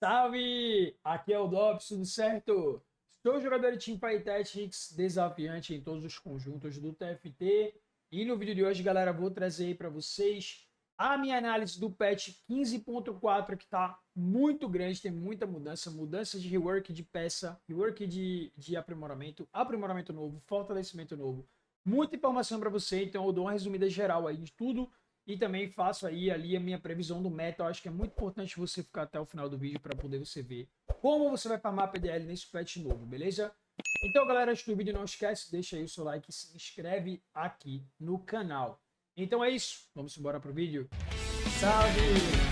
Salve! Aqui é o Dobbs, tudo certo? Sou jogador de Teamfight Tactics, desafiante em todos os conjuntos do TFT. E no vídeo de hoje, galera, vou trazer aí para vocês a minha análise do patch 15.4, que tá muito grande, tem muita mudança de rework de peça, rework de aprimoramento, aprimoramento novo, fortalecimento novo. Muita informação para você, então eu dou uma resumida geral aí de tudo e também faço aí ali a minha previsão do meta. Eu acho que é muito importante você ficar até o final do vídeo para poder você ver como você vai farmar PDL nesse patch novo, beleza? Então, galera, antes do vídeo, não esquece, deixa aí o seu like e se inscreve aqui no canal. Então é isso, vamos embora pro vídeo. Salve!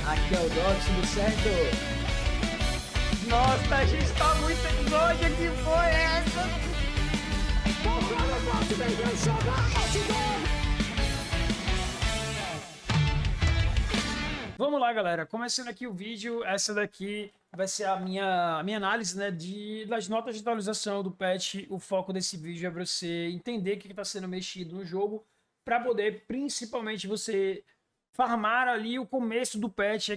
Aqui é o Dox, tudo certo? Nossa, a gente tá muito exódia, que foi essa? Vamos lá, galera. Começando aqui o vídeo, essa daqui vai ser a minha análise, né, das notas de atualização do patch. O foco desse vídeo é você entender o que está sendo mexido no jogo para poder, principalmente, você farmar ali o começo do patch,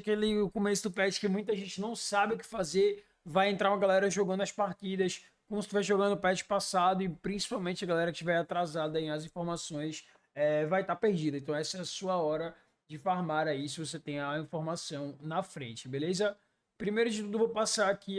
o começo do patch que muita gente não sabe o que fazer. Vai entrar uma galera jogando as partidas como se estiver jogando o patch passado e principalmente a galera que estiver atrasada em as informações vai estar perdida. Então essa é a sua hora de farmar aí, se você tem a informação na frente, beleza? Primeiro de tudo, vou passar aqui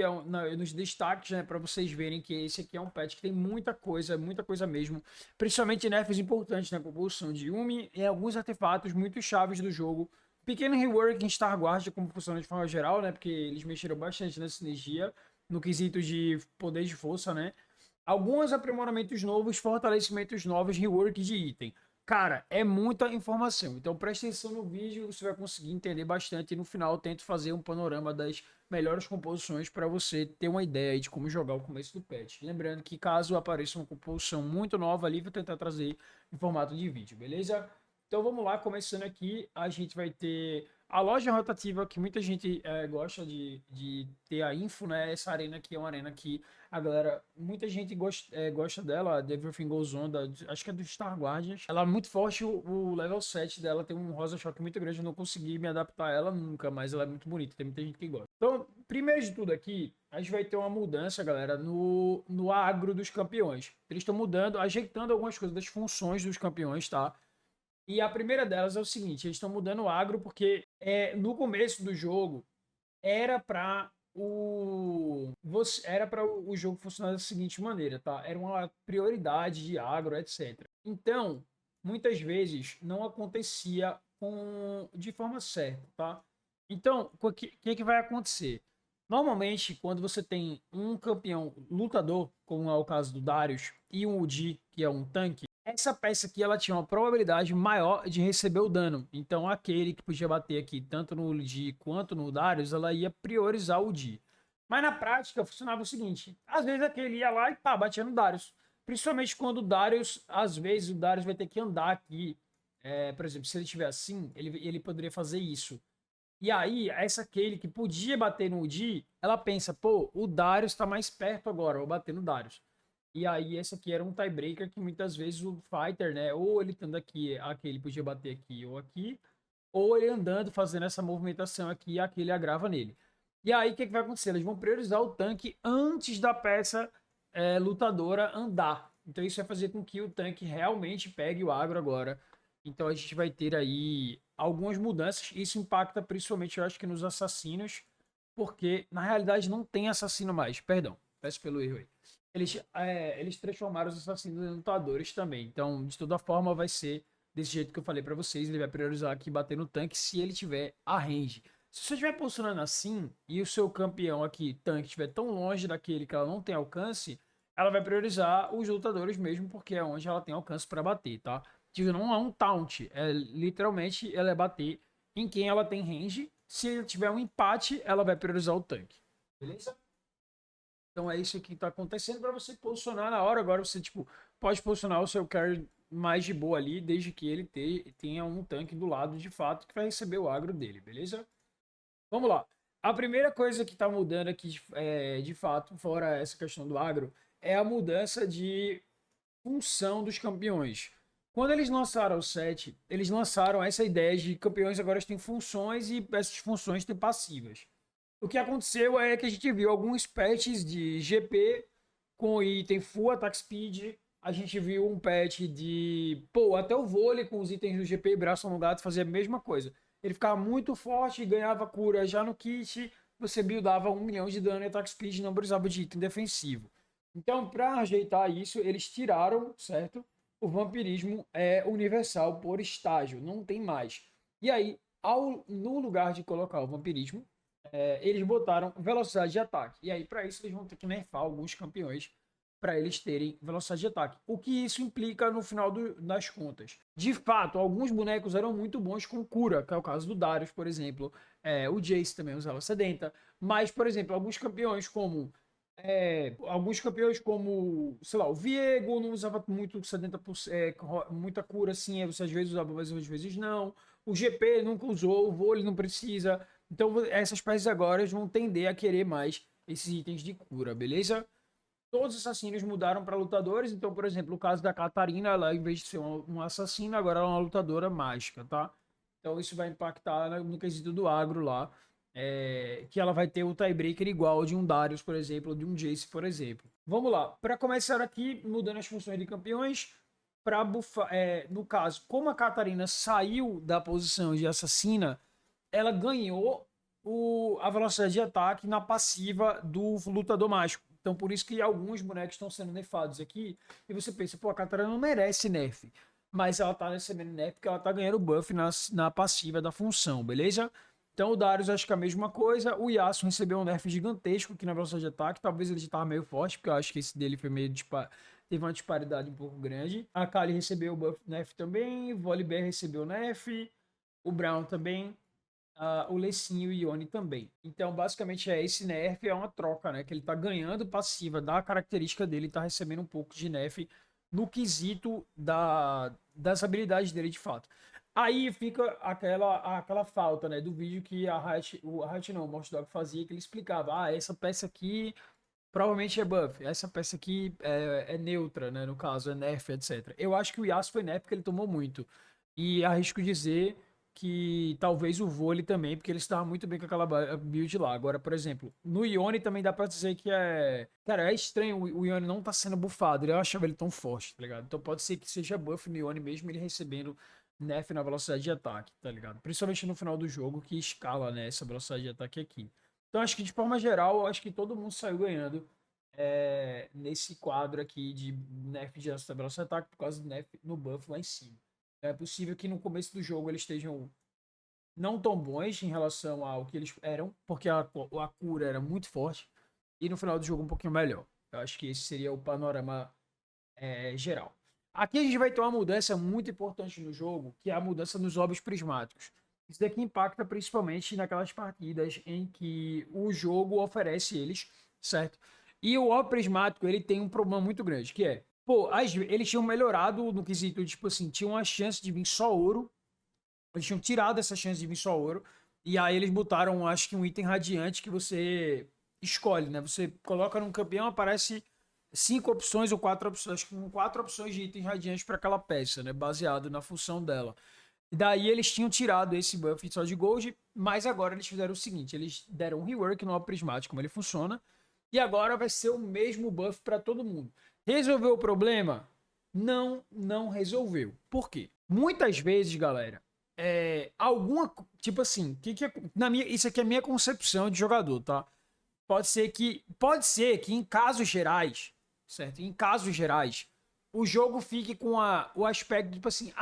nos destaques, né, para vocês verem que esse aqui é um patch que tem muita coisa mesmo, principalmente nerfs importantes na propulsão de Yuumi e alguns artefatos muito chaves do jogo. Pequeno rework em Starguard, como funciona de forma geral, né, porque eles mexeram bastante nessa sinergia, no quesito de poder de força, né? Alguns aprimoramentos novos, fortalecimentos novos, rework de item. Cara, é muita informação, então preste atenção no vídeo, você vai conseguir entender bastante e no final eu tento fazer um panorama das melhores composições para você ter uma ideia de como jogar o começo do patch. Lembrando que caso apareça uma composição muito nova ali, vou tentar trazer em formato de vídeo, beleza? Então vamos lá, começando aqui, a gente vai ter a loja rotativa, que muita gente gosta de ter a info, né? Essa arena aqui é uma arena que a galera, muita gente gosta dela, The Everything Goes On, acho que é do Star Guardians. Ela é muito forte, o level 7 dela tem um rosa choque muito grande, eu não consegui me adaptar a ela nunca, mas ela é muito bonita, tem muita gente que gosta. Então, primeiro de tudo aqui, a gente vai ter uma mudança, galera, no agro dos campeões. Eles estão mudando, ajeitando algumas coisas das funções dos campeões, tá? E a primeira delas é o seguinte, eles estão mudando o agro porque no começo do jogo era para o jogo funcionar da seguinte maneira, tá? Era uma prioridade de agro, etc. Então, muitas vezes não acontecia de forma certa, tá? Então, o que vai acontecer? Normalmente, quando você tem um campeão lutador, como é o caso do Darius, e um UD, que é um tanque, essa peça aqui ela tinha uma probabilidade maior de receber o dano. Então aquele que podia bater aqui tanto no UD quanto no Darius, ela ia priorizar o UD. Mas na prática funcionava o seguinte, às vezes aquele ia lá e pá, batia no Darius. Principalmente quando o Darius, às vezes o Darius vai ter que andar aqui. Por exemplo, se ele estiver assim, ele poderia fazer isso. E aí, essa Kayle que podia bater no UD, ela pensa, pô, o Darius tá mais perto agora, vou bater no Darius. E aí, esse aqui era um tiebreaker que muitas vezes o fighter, né, ou ele estando aqui, aquele podia bater aqui ou aqui, ou ele andando, fazendo essa movimentação aqui, aquele agrava nele. E aí, o que vai acontecer? Eles vão priorizar o tanque antes da peça lutadora andar. Então, isso vai fazer com que o tanque realmente pegue o agro agora. Então, a gente vai ter aí algumas mudanças. Isso impacta principalmente, eu acho que nos assassinos, porque na realidade não tem assassino mais. Perdão, peço pelo erro aí. Eles transformaram os assassinos em lutadores também. Então, de toda forma, vai ser desse jeito que eu falei pra vocês. Ele vai priorizar aqui bater no tanque se ele tiver a range. Se você estiver posicionando assim e o seu campeão aqui, tanque, estiver tão longe daquele que ela não tem alcance, ela vai priorizar os lutadores mesmo, porque é onde ela tem alcance para bater, tá? Tipo, não é um taunt, literalmente ela é bater em quem ela tem range. Se ele tiver um empate, ela vai priorizar o tanque. Beleza? Então é isso que tá acontecendo para você posicionar na hora. Agora você, tipo, pode posicionar o seu carry mais de boa ali, desde que ele tenha um tanque do lado de fato que vai receber o agro dele, beleza? Vamos lá. A primeira coisa que tá mudando aqui, de fato, fora essa questão do agro, é a mudança de função dos campeões. Quando eles lançaram o set, eles lançaram essa ideia de campeões agora têm funções e essas funções têm passivas. O que aconteceu é que a gente viu alguns patches de GP com item Full Attack Speed. A gente viu um patch de... Pô, até o vôlei com os itens do GP e Braço no Gato fazia a mesma coisa. Ele ficava muito forte e ganhava cura já no kit. Você buildava 1 milhão de dano e Attack Speed não precisava de item defensivo. Então, para ajeitar isso, eles tiraram, certo? O vampirismo é universal por estágio, não tem mais. E aí, no lugar de colocar o vampirismo, eles botaram velocidade de ataque. E aí, para isso, eles vão ter que nerfar alguns campeões para eles terem velocidade de ataque. O que isso implica no final das contas? De fato, alguns bonecos eram muito bons com cura, que é o caso do Darius, por exemplo. O Jace também usava sedenta. Mas, por exemplo, alguns campeões como, sei lá, o Viego não usava muito 70%, muita cura assim, você às vezes usava, mas às vezes não. O GP nunca usou, o vôlei não precisa. Então essas peças agora vão tender a querer mais esses itens de cura, beleza? Todos os assassinos mudaram para lutadores, então, por exemplo, o caso da Catarina, ela, em vez de ser uma assassina, agora ela é uma lutadora mágica, tá? Então isso vai impactar no quesito do agro lá, que ela vai ter o tiebreaker igual de um Darius, por exemplo, ou de um Jace, por exemplo. Vamos lá, para começar aqui, mudando as funções de campeões, para buffar, no caso, como a Catarina saiu da posição de assassina, ela ganhou a velocidade de ataque na passiva do lutador mágico. Então, por isso que alguns bonecos estão sendo nerfados aqui. E você pensa, pô, a Catarina não merece nerf. Mas ela tá recebendo nerf porque ela tá ganhando buff na passiva da função, beleza? Então o Darius acho que é a mesma coisa. O Yasuo recebeu um nerf gigantesco aqui na velocidade de ataque. Talvez ele já tava meio forte, porque eu acho que esse dele foi meio teve uma disparidade um pouco grande. A Kali recebeu o buff nerf também. O Volibear recebeu nerf. O Brown também. O Lecinho e o Ione também. Então, basicamente, esse nerf é uma troca, né? Que ele tá ganhando passiva da característica dele e tá recebendo um pouco de nerf no quesito das habilidades dele de fato. Aí fica aquela falta, né? Do vídeo que o Riot não, o Watch Dog fazia, que ele explicava, essa peça aqui provavelmente é buff, essa peça aqui é neutra, né? No caso, é nerf, etc. Eu acho que o Yasuo foi nerf porque ele tomou muito. E arrisco dizer que talvez o vôlei também, porque ele estava muito bem com aquela build lá. Agora, por exemplo, no Ione também dá pra dizer que é... Cara, é estranho o Ione não tá sendo buffado, eu achava ele tão forte, tá ligado? Então pode ser que seja buff no Ione mesmo, ele recebendo nerf na velocidade de ataque, tá ligado? Principalmente no final do jogo, que escala, né, essa velocidade de ataque aqui. Então acho que de forma geral, eu acho que todo mundo saiu ganhando nesse quadro aqui de nerf de velocidade de ataque por causa do nerf no buff lá em cima. É possível que no começo do jogo eles estejam não tão bons em relação ao que eles eram, porque a cura era muito forte, e no final do jogo um pouquinho melhor. Eu acho que esse seria o panorama geral. Aqui a gente vai ter uma mudança muito importante no jogo, que é a mudança nos orbes prismáticos. Isso daqui impacta principalmente naquelas partidas em que o jogo oferece eles, certo? E o orbe prismático, ele tem um problema muito grande, que é, pô, eles tinham melhorado no quesito, tipo assim, tinham uma chance de vir só ouro, eles tinham tirado essa chance de vir só ouro, e aí eles botaram, acho que um item radiante que você escolhe, né? Você coloca num campeão, aparece 5 opções ou 4 opções, acho que com 4 opções de itens radiantes para aquela peça, né? Baseado na função dela. E daí eles tinham tirado esse buff só de gold, mas agora eles fizeram o seguinte, eles deram um rework no prismático, como ele funciona, e agora vai ser o mesmo buff para todo mundo. Resolveu o problema? Não, não resolveu. Por quê? Muitas vezes, galera, tipo assim, isso aqui é a minha concepção de jogador, tá? Pode ser que em casos gerais, certo? Em casos gerais, o jogo fique com o aspecto tipo assim,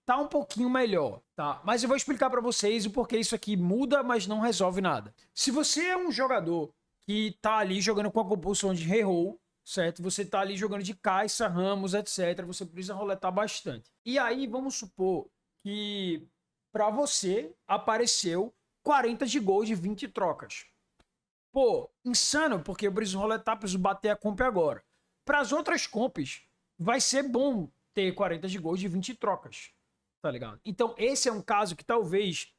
tá um pouquinho melhor, tá? Mas eu vou explicar para vocês o porquê isso aqui muda, mas não resolve nada. Se você é um jogador que tá ali jogando com a compulsão de reroll, certo? Você tá ali jogando de Caixa, Ramos, etc. Você precisa roletar bastante. E aí, vamos supor que para você apareceu 40 de gold de 20 trocas. Pô, insano, porque eu preciso roletar, preciso bater a comp agora. Para as outras comps, vai ser bom ter 40 de gold de 20 trocas, tá ligado? Então, esse é um caso que talvez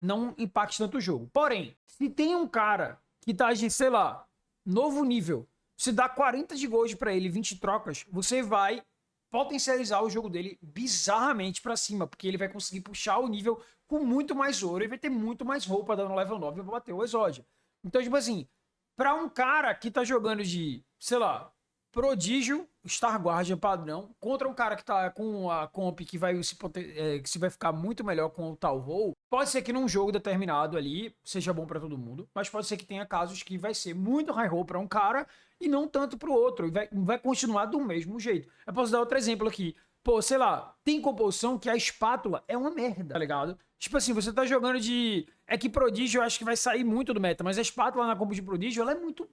não impacte tanto o jogo. Porém, se tem um cara que tá de, sei lá, novo nível, se dá 40 de gold para ele, 20 trocas, você vai potencializar o jogo dele bizarramente para cima, porque ele vai conseguir puxar o nível com muito mais ouro e vai ter muito mais roupa dando level 9 para bater o Exódia. Então, tipo assim, pra um cara que tá jogando de, sei lá, Prodígio, Star Guardian padrão, contra um cara que tá com a comp que vai que se vai ficar muito melhor com o tal voo, pode ser que num jogo determinado ali seja bom pra todo mundo, mas pode ser que tenha casos que vai ser muito high roll pra um cara e não tanto pro outro, e vai continuar do mesmo jeito. Eu posso dar outro exemplo aqui. Pô, sei lá, tem composição que a espátula é uma merda, tá ligado? Tipo assim, você tá jogando de. É que Prodígio eu acho que vai sair muito do meta, mas a espátula na combo de Prodígio, ela é muito.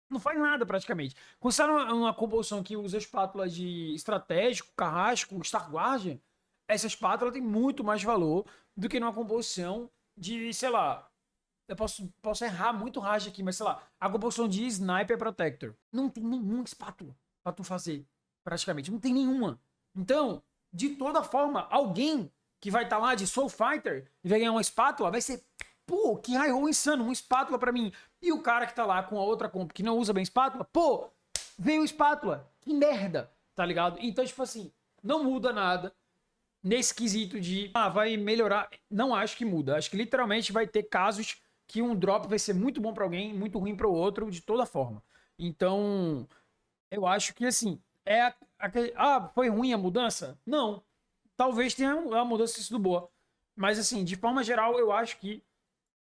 Não faz nada praticamente. Quando você tá numa composição que usa espátula de estratégico, carrasco, Star Guardian, essa espátula tem muito mais valor do que numa composição de, sei lá. Eu posso errar muito raja aqui, mas sei lá, a composição de Sniper Protector. Não tem nenhuma espátula pra tu fazer, praticamente. Não tem nenhuma. Então, de toda forma, alguém que vai estar lá de Soul Fighter e vai ganhar uma espátula, vai ser, pô, que high roll insano, uma espátula pra mim. E o cara que tá lá com a outra comp que não usa bem espátula, pô, veio espátula. Que merda, tá ligado? Então, tipo assim, não muda nada nesse quesito de, vai melhorar. Não acho que muda. Acho que literalmente vai ter casos que um drop vai ser muito bom pra alguém, muito ruim para o outro, de toda forma. Então, eu acho que assim, foi ruim a mudança? Não. Talvez tenha a mudança sido boa. Mas assim, de forma geral, eu acho que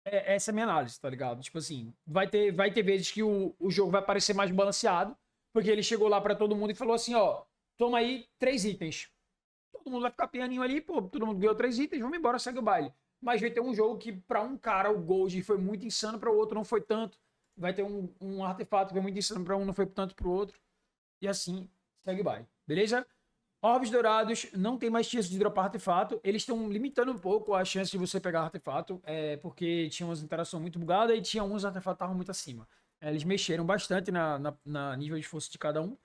essa é a minha análise, tá ligado? Tipo assim, vai ter vezes que o jogo vai parecer mais balanceado, porque ele chegou lá pra todo mundo e falou assim, ó, toma aí 3 itens. Todo mundo vai ficar pianinho ali, pô, todo mundo ganhou 3 itens, vamos embora, segue o baile. Mas vai ter um jogo que pra um cara o Gold foi muito insano, pra o outro não foi tanto. Vai ter um artefato que foi muito insano pra um, não foi tanto pro outro. E assim, segue o baile. Beleza? Orbes dourados, não tem mais chance de dropar artefato. Eles estão limitando um pouco a chance de você pegar artefato, porque tinha umas interações muito bugadas e tinha uns artefatos que estavam muito acima. Eles mexeram bastante na nível de força de cada um,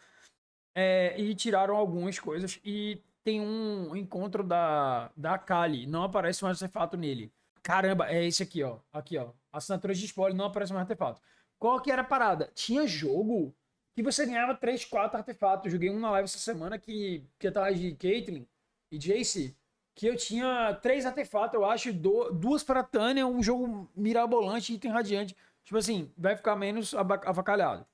e tiraram algumas coisas. E tem um encontro da Kali, não aparece mais artefato nele. Caramba, é esse aqui, ó. Aqui, ó. Assinaturas de spoiler, não aparece mais artefato. Qual que era a parada? Tinha jogo que você ganhava 3, 4 artefatos. Eu joguei um na live essa semana que eu tava de Caitlyn e Jace, que eu tinha 3 artefatos, eu acho, duas para Tânia, um jogo mirabolante, item radiante. Tipo assim, vai ficar menos avacalhado.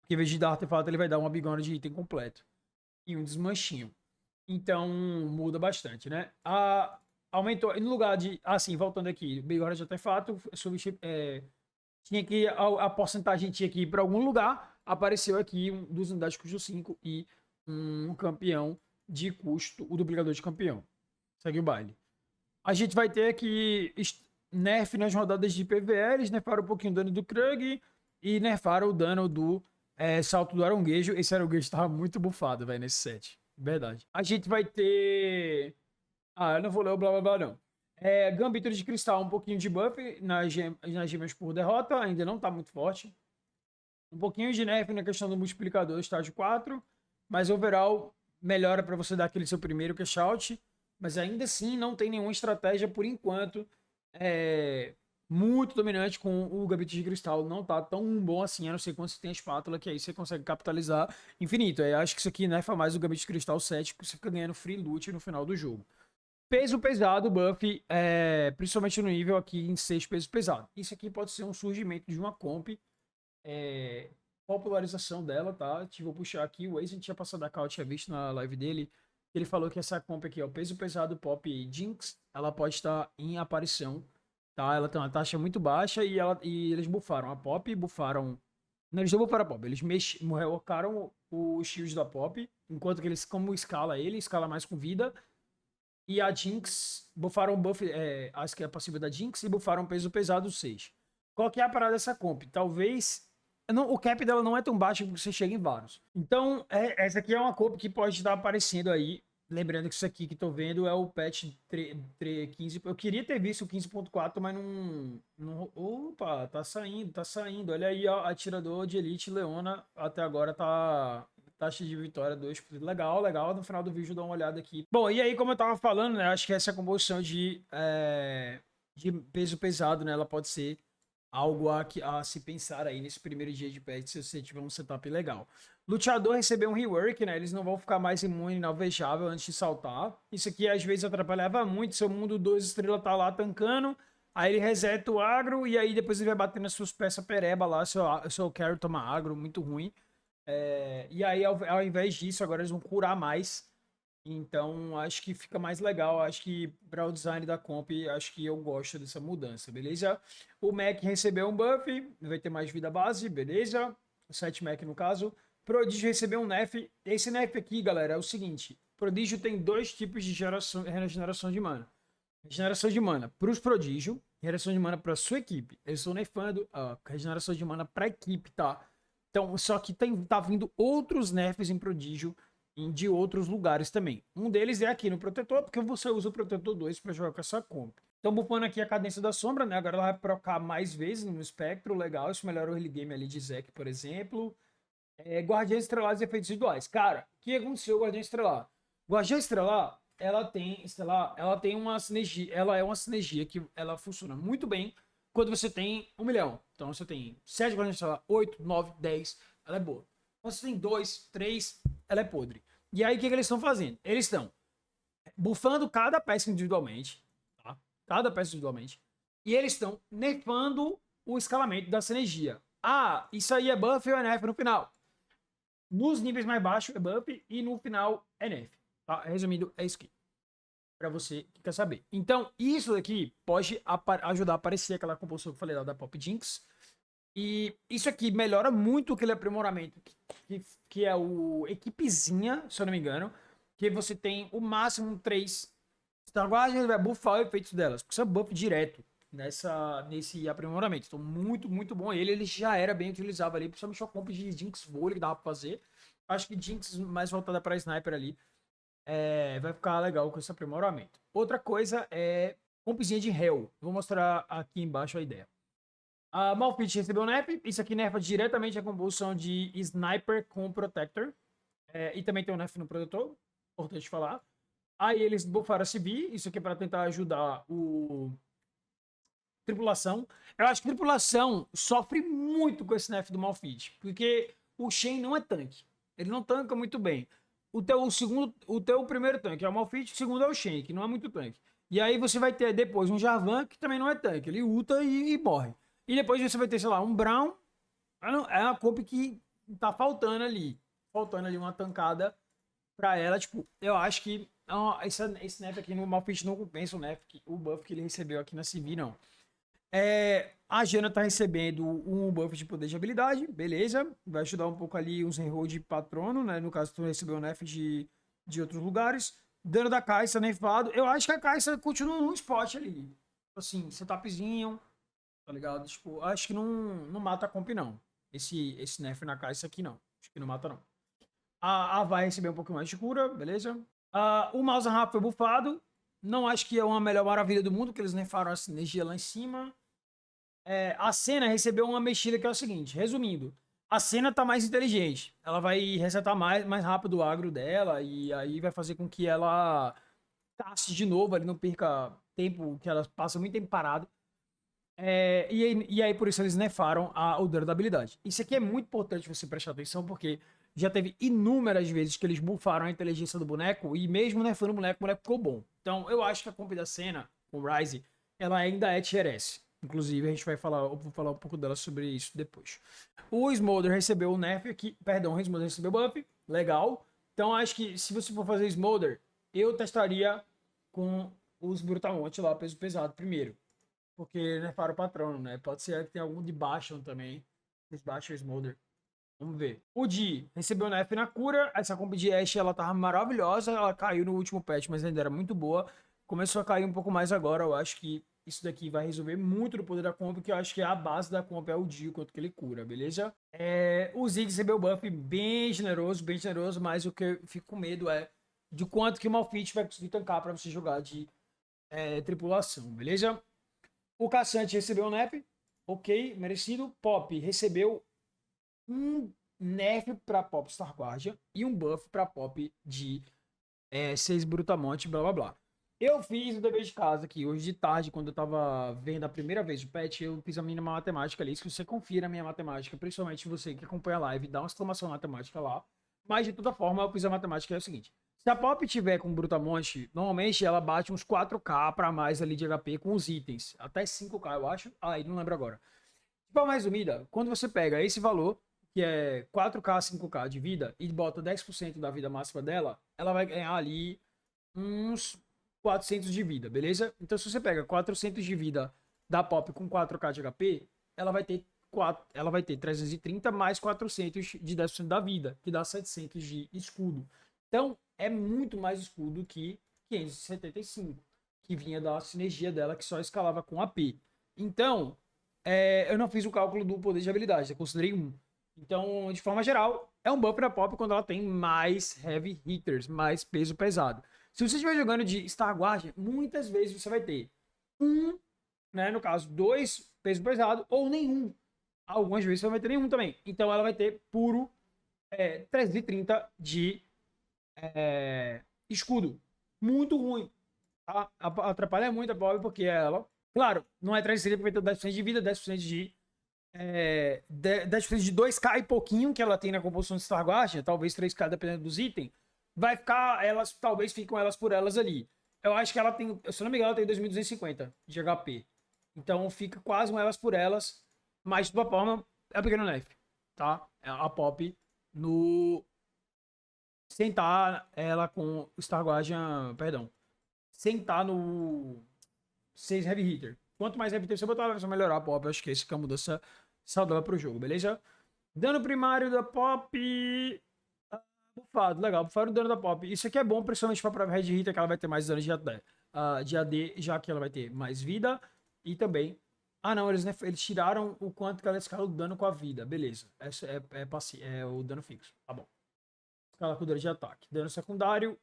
Porque em vez de dar artefato, ele vai dar uma bigona de item completo. E um desmanchinho. Então, muda bastante, né? Aumentou, no lugar de, assim, voltando aqui, bigode de artefato, tinha que, a porcentagem tinha que ir para algum lugar, apareceu aqui duas unidades de custo 5 e um campeão de custo, o duplicador de campeão. Segue o baile. A gente vai ter aqui nerf nas rodadas de PVL, eles nerfaram um pouquinho o dano do Krug e nerfaram o dano do salto do aronguejo. Esse aronguejo tava muito bufado, velho, nesse set. Verdade. A gente vai ter... eu não vou ler o blá blá blá, não. Gambito de Cristal, um pouquinho de buff nas gemas por derrota, ainda não tá muito forte. Um pouquinho de nerf na questão do multiplicador, estágio 4. Mas overall, melhora para você dar aquele seu primeiro cash out. Mas ainda assim, não tem nenhuma estratégia por enquanto muito dominante com o Gambito de Cristal. Não tá tão bom assim, a não ser quando você tem a espátula, que aí você consegue capitalizar infinito. Eu acho que isso aqui nerfa mais o Gambito de Cristal 7, porque você fica ganhando free loot no final do jogo. Peso pesado, buff, principalmente no nível aqui em 6 peso pesado. Isso aqui pode ser um surgimento de uma comp, popularização dela, tá? Vou puxar aqui, o Waze, a gente tinha passado a cal, tinha visto na live dele, ele falou que essa comp aqui, ó, peso pesado pop Jinx, ela pode estar em aparição, tá? Ela tem uma taxa muito baixa e eles buffaram a pop, buffaram... Não, eles não buffaram a pop, eles reworkaram o shield da pop, enquanto que eles, como escala ele, escala mais com vida. E a Jinx, buffaram o buff, acho que é a passiva da Jinx, e buffaram peso pesado 6. Qual que é a parada dessa comp? Talvez... o cap dela não é tão baixo que você chega em vários. Então, essa aqui é uma comp que pode estar aparecendo aí. Lembrando que isso aqui que tô vendo é o patch 15. Eu queria ter visto o 15.4, mas não... Opa, tá saindo. Olha aí, ó, atirador de elite Leona. Até agora tá... Taxa de vitória 2%. Legal. No final do vídeo, dá uma olhada aqui. Bom, e aí, como eu tava falando, né? Acho que essa composição de peso pesado, né? Ela pode ser algo a se pensar aí nesse primeiro dia de patch, se você tiver um setup legal. Luteador recebeu um rework, né? Eles não vão ficar mais imune na alvejável antes de saltar. Isso aqui, às vezes, atrapalhava muito. Seu mundo 2 estrelas tá lá tancando. Aí ele reseta o agro e aí depois ele vai bater nas suas peças pereba lá, se eu quero tomar agro, muito ruim. E aí, ao invés disso, agora eles vão curar mais. Então, acho que fica mais legal. Acho que para o design da comp, acho que eu gosto dessa mudança, beleza? O Mac recebeu um buff, vai ter mais vida base, beleza? O 7 Mac no caso. Prodígio recebeu um nerf. Esse nerf aqui, galera, é o seguinte. Prodígio tem dois tipos de regeneração de mana. Regeneração de mana para os prodígio, regeneração de mana para sua equipe. Eu estou nerfando a regeneração de mana para equipe, tá? Então, só que tá vindo outros nerfs em prodígio de outros lugares também. Um deles é aqui no protetor, porque você usa o protetor 2 para jogar com essa comp. Então, bufando aqui a cadência da sombra, né? Agora ela vai procar mais vezes no espectro, legal. Isso melhora o early game ali de Zek, por exemplo. Guardiões Estrelares e efeitos rituais. Cara, o que aconteceu com o Guardião Estrelar? Guardião Estrelar, ela tem uma sinergia, ela é uma sinergia que ela funciona muito bem quando você tem 1 milhão. Então você tem 7 Guardiões Estrelar, 8, 9, 10, ela é boa. Quando você tem 2, 3, ela é podre. E aí o que eles estão fazendo? Eles estão buffando cada peça individualmente, tá? Cada peça individualmente. E eles estão nerfando o escalamento da sinergia. Ah, isso aí é buff ou é nerf no final? Nos níveis mais baixos é buff e no final é nerf. Tá? Resumindo, é isso aqui. Pra você que quer saber. Então, isso daqui pode ajudar a aparecer aquela composição que eu falei lá da Pop Jinx. E isso aqui melhora muito aquele aprimoramento que é o equipezinha, se eu não me engano. Que você tem o máximo 3 Star Guardian, ele vai buffar os efeitos delas. Porque isso é buff direto nesse aprimoramento. Então, muito, muito bom. Ele já era bem utilizado ali, principalmente o comp de Jinx vôlei que dava pra fazer. Acho que Jinx mais voltada pra sniper ali vai ficar legal com esse aprimoramento. Outra coisa é compzinha de Hell. Vou mostrar aqui embaixo a ideia. A Malphite recebeu nerf. Isso aqui nerfa diretamente a combustão de Sniper com Protector. E também tem um nerf no Protetor. Importante falar. Aí eles buffaram a CB. Isso aqui é para tentar ajudar o Tripulação. Eu acho que Tripulação sofre muito com esse nerf do Malphite. Porque o Shen não é tanque. Ele não tanca muito bem. O teu primeiro tanque é o Malphite, o segundo é o Shen, que não é muito tanque. E aí você vai ter depois um Jarvan, que também não é tanque. Ele ulta e morre. E depois você vai ter, sei lá, um Brown. É uma comp que tá faltando ali. Faltando ali uma tancada pra ela. Tipo, eu acho que esse nerf aqui no Malphite não compensa o buff que ele recebeu aqui na CV, não. A Jana tá recebendo um buff de poder de habilidade, beleza. Vai ajudar um pouco ali uns reroll de patrono, né? No caso, tu recebeu um nerf de outros lugares. Dano da Kai'Sa nerfado. Eu acho que a Kai'Sa continua no spot ali. Assim, setupzinho, tá ligado? Tipo, acho que não mata a comp, não. Esse nerf na Kai'Sa aqui, não. Acho que não mata, não. A vai receber um pouco mais de cura, beleza. O Mouse Rap foi buffado. Não acho que é uma melhor maravilha do mundo, que eles nerfaram a sinergia lá em cima. A Senna recebeu uma mexida que é o seguinte, resumindo, a Senna tá mais inteligente, ela vai resetar mais rápido o agro dela e aí vai fazer com que ela casse de novo, ele não perca tempo, que ela passa muito tempo parado. E aí por isso eles nerfaram o dano da habilidade. Isso aqui é muito importante você prestar atenção, porque já teve inúmeras vezes que eles buffaram a inteligência do boneco e mesmo nerfando o boneco ficou bom. Então eu acho que a comp da Senna, com Ryze, ela ainda é tier S. Inclusive, a gente vai falar um pouco dela sobre isso depois. O Smolder recebeu o nerf aqui. Perdão, o Smolder recebeu buff. Legal. Então, acho que se você for fazer Smolder, eu testaria com os Brutamonte lá, peso pesado, primeiro. Porque nerfaram o patrono, né? Pode ser que tenha algum de Bastion também. Bastion Smolder. Vamos ver. O Di recebeu nerf na cura. Essa comp de Ashe, ela tava maravilhosa. Ela caiu no último patch, mas ainda era muito boa. Começou a cair um pouco mais agora. Eu acho que isso daqui vai resolver muito do poder da comp, que eu acho que a base da comp é o Dio, quanto que ele cura, beleza? O Ziggs recebeu buff bem generoso, mas o que eu fico com medo é de quanto que o Malphite vai conseguir tancar pra você jogar de tripulação, beleza? O Caçante recebeu um nerf, ok, merecido. Pop recebeu um nerf pra Pop Star Guardian e um buff pra Pop de 6 Brutamonte, blá blá blá. Eu fiz o dever de casa aqui hoje de tarde, quando eu tava vendo a primeira vez o patch, eu fiz a minha matemática ali. Se você confia na minha matemática, principalmente você que acompanha a live, dá uma exclamação na matemática lá. Mas de toda forma, eu fiz a matemática, é o seguinte: Se a Pop tiver com Brutamonte, normalmente ela bate uns 4k pra mais ali de HP com os itens. Até 5k, eu acho. Ah, não lembro agora. De forma mais resumida, quando você pega esse valor, que é 4k, 5k de vida, e bota 10% da vida máxima dela, ela vai ganhar ali uns 400 de vida, beleza? Então, se você pega 400 de vida da Pop com 4k de HP, ela vai ter 330 mais 400 de 10% da vida, que dá 700 de escudo. Então, é muito mais escudo que 575, que vinha da sinergia dela, que só escalava com AP. Então, eu não fiz o cálculo do poder de habilidade, eu considerei um. Então, de forma geral, é um buff pra Pop quando ela tem mais heavy hitters, mais peso pesado. Se você estiver jogando de Star Guardian, muitas vezes você vai ter um, né, no caso, dois peso pesado ou nenhum. Algumas vezes você vai ter nenhum também. Então ela vai ter puro 330 de escudo. Muito ruim. Tá? Atrapalha muito a Bob porque ela... Claro, não é 330 porque tem 10% de vida, 10% de... 10% de 2k e pouquinho que ela tem na composição de Star Guardian, talvez 3k dependendo dos itens, vai ficar elas, talvez ficam elas por elas ali. Eu acho que ela tem, se eu não me engano, ela tem 2250 de HP. Então fica quase um elas por elas, mas de toda forma é um pequeno nerf, tá? A Pop no sentar ela com o Star Guardian, perdão, sentar no 6 Heavy Hitter. Quanto mais Heavy Hitter você botar, ela vai melhorar a Pop. Eu acho que esse é a mudança saudável pro jogo, beleza? Dano primário da Pop. Bufado, legal. Bufado o dano da Pop. Isso aqui é bom, principalmente pra prova Red Hitter, que ela vai ter mais dano de AD, já que ela vai ter mais vida. E também. Ah, não, eles tiraram o quanto que ela escala o dano com a vida. Beleza. Essa é o dano fixo. Tá bom. Escala com o dano de ataque. Dano secundário.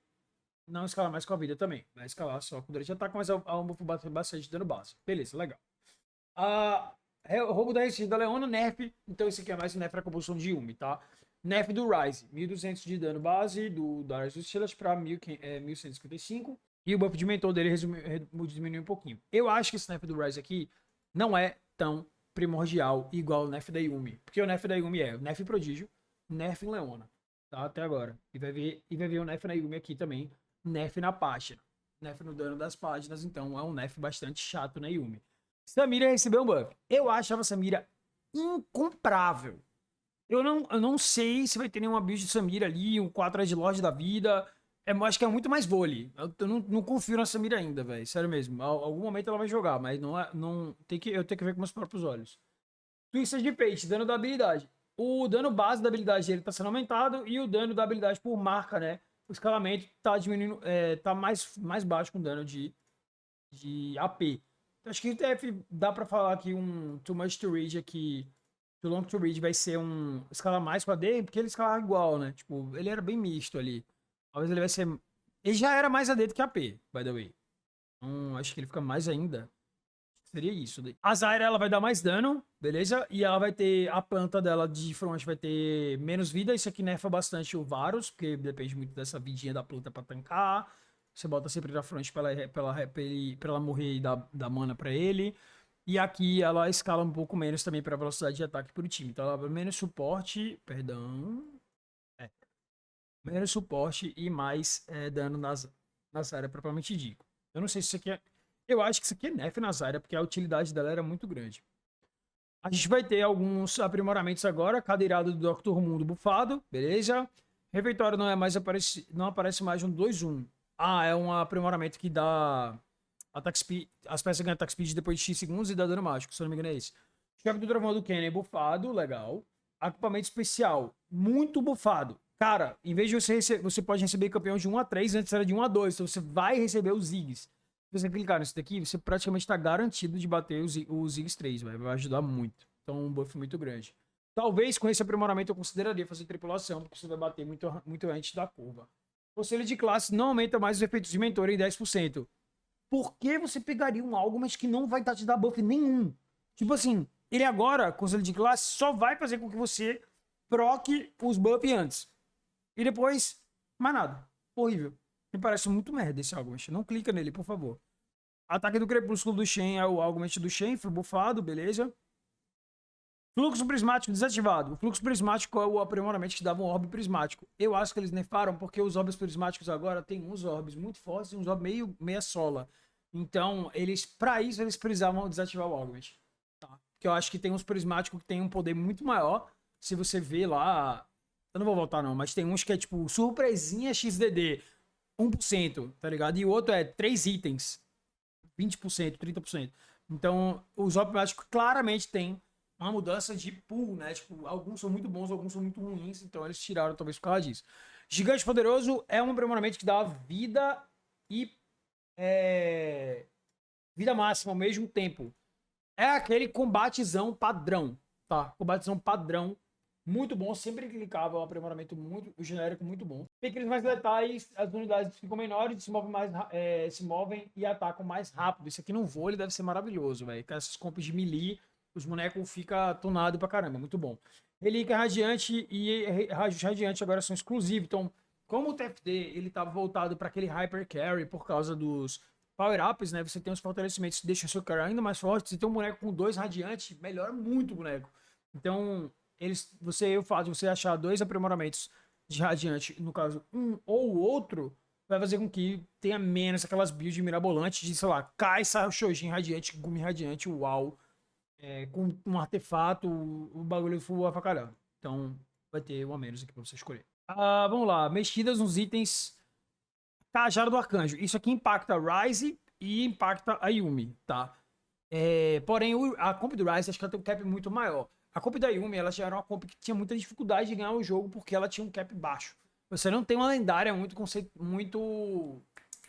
Não escala mais com a vida também. Vai escalar só com o dano de ataque, mas é um buff bastante de dano base. Beleza, legal. Roubo da resistência da Leona, nerf. Então esse aqui é mais um nerf pra composição de Yumi, tá? Nerf do Ryze, 1200 de dano base do Darius dos Steelers pra 1155. E o buff de mentor dele diminuiu um pouquinho. Eu acho que esse nerf do Ryze aqui não é tão primordial igual o nerf da Yumi. Porque o nerf da Yumi é nerf prodígio, nerf em Leona, tá? Até agora. E vai ver o nerf na Yumi aqui também. Nerf na página. Nerf no dano das páginas. Então é um nerf bastante chato na Yumi. Samira recebeu um buff. Eu achava a Samira incomprável. Eu não sei se vai ter nenhuma build de Samira ali, um 4 de Lorde da vida. Acho que é muito mais vôlei. Eu não confio na Samira ainda, velho. Sério mesmo. Algum momento ela vai jogar, mas eu tenho que ver com meus próprios olhos. Twisted de Fate, dano da habilidade. O dano base da habilidade dele tá sendo aumentado e o dano da habilidade por marca, né? O escalamento tá diminuindo, tá mais baixo com dano de AP. Acho que dá pra falar que um Too Much to Read aqui, Too Long to Read vai ser um escala mais com a D, porque ele escalava igual, né? Tipo, ele era bem misto ali. Talvez ele vai ser... Ele já era mais AD do que AP, by the way. Então, acho que ele fica mais ainda. Seria isso. A Zyra, ela vai dar mais dano, beleza? E ela vai ter... A planta dela de front vai ter menos vida. Isso aqui nerfa bastante o Varus, porque depende muito dessa vidinha da planta pra tancar. Você bota sempre na frente pra ela morrer e dar mana pra ele. E aqui ela escala um pouco menos também pra velocidade de ataque pro time. Então ela vai menos suporte, perdão. Menos suporte e mais dano nas áreas propriamente dito. Eu não sei se isso aqui é... Eu acho que isso aqui é nerf nas áreas, porque a utilidade dela era muito grande. A gente vai ter alguns aprimoramentos agora. Cadeirado do Dr. Mundo bufado, beleza? Refeitório não aparece mais um 2-1. Ah, é um aprimoramento que dá attack speed, as peças ganham attack speed depois de X segundos e dá dano mágico, se eu não me engano é esse. Chefe do Trovão do Kenny é bufado, legal. Equipamento especial, muito bufado. Cara, em vez de você pode receber campeão de 1 a 3, antes era de 1 a 2, então você vai receber os Ziggs. Se você clicar nisso daqui, você praticamente está garantido de bater os Ziggs 3, vai ajudar muito. Então, um buff muito grande. Talvez com esse aprimoramento eu consideraria fazer tripulação, porque você vai bater muito antes da curva. Conselho de classe não aumenta mais os efeitos de mentor em 10%. Por que você pegaria um algo, mas que não vai te dar buff nenhum? Tipo assim, ele agora, conselho de classe, só vai fazer com que você proque os buffs antes. E depois, mais nada. Horrível. Me parece muito merda esse Augment. Não clica nele, por favor. Ataque do Crepúsculo do Shen é o Augment do Shen. Foi bufado, beleza. Fluxo prismático desativado. O fluxo prismático é o aprimoramento que dava um orbe prismático. Eu acho que eles nerfaram porque os orbes prismáticos agora tem uns orbes muito fortes e uns orbes meia sola. Então, para isso, eles precisavam desativar o augment. Tá? Porque eu acho que tem uns prismáticos que tem um poder muito maior. Se você vê lá. Eu não vou voltar, não, mas tem uns que é tipo surpresinha XDD 1%, tá ligado? E o outro é 3 itens, 20%, 30%. Então, os orbes prismáticos claramente tem uma mudança de pool, né? Tipo, alguns são muito bons, alguns são muito ruins, então eles tiraram talvez por causa disso. Gigante Poderoso é um aprimoramento que dá vida e vida máxima ao mesmo tempo. É aquele combatezão padrão, tá? Combatezão padrão, muito bom, sempre clicável, é um aprimoramento muito, o genérico muito bom. Pequenos mais letais, as unidades ficam menores, se movem e atacam mais rápido. Isso aqui no vôlei deve ser maravilhoso, velho. Com essas comps de melee, os bonecos ficam tonados pra caramba, muito bom. Relíquia Radiante e Rajos Radiante agora são exclusivos. Então, como o TFT ele tava voltado para aquele Hyper Carry por causa dos power-ups, né? Você tem os fortalecimentos que deixam seu carry ainda mais forte. Você tem um boneco com 2 Radiante, melhora muito o boneco. Então, o fato de você achar 2 aprimoramentos de Radiante, no caso, um ou o outro, vai fazer com que tenha menos aquelas builds mirabolantes de, sei lá, Kai'Sa, Shojin Radiante, Gumi Radiante, uau com um artefato, o bagulho full avacalhado. Então, vai ter um a menos aqui pra você escolher. Vamos lá. Mexidas nos itens Cajado do Arcanjo. Isso aqui impacta a Ryze e impacta a Yumi, tá? Porém, a comp do Ryze acho que ela tem um cap muito maior. A comp da Yumi, ela já era uma comp que tinha muita dificuldade de ganhar o jogo porque ela tinha um cap baixo. Você não tem uma lendária muito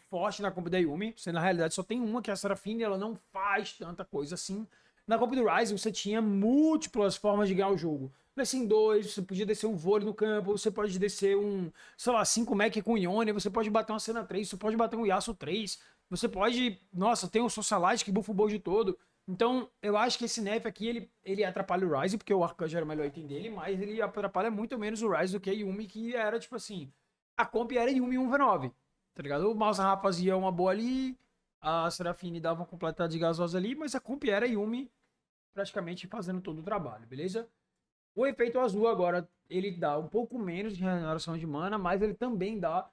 forte na comp da Yumi. Você, na realidade, só tem uma, que é a Serafine, e ela não faz tanta coisa assim. Na Copa do Rise, você tinha múltiplas formas de ganhar o jogo. Nesse 2, você podia descer um vôlei no campo, você pode descer sei lá, 5 mech com Ione, você pode bater uma cena 3, você pode bater um Yasuo 3, você pode, nossa, tem um Socialite que buffa o board todo. Então, eu acho que esse nerf aqui, ele atrapalha o Rise, porque o Arcanjo era o melhor item dele, mas ele atrapalha muito menos o Rise do que a Yumi, que era, tipo assim, a comp era Yumi 1v9, tá ligado? O Mouse fazia uma boa ali, a Serafine dava uma completada de gasosa ali, mas a comp era Yumi praticamente fazendo todo o trabalho, beleza? O efeito azul agora, ele dá um pouco menos de regeneração de mana, mas ele também dá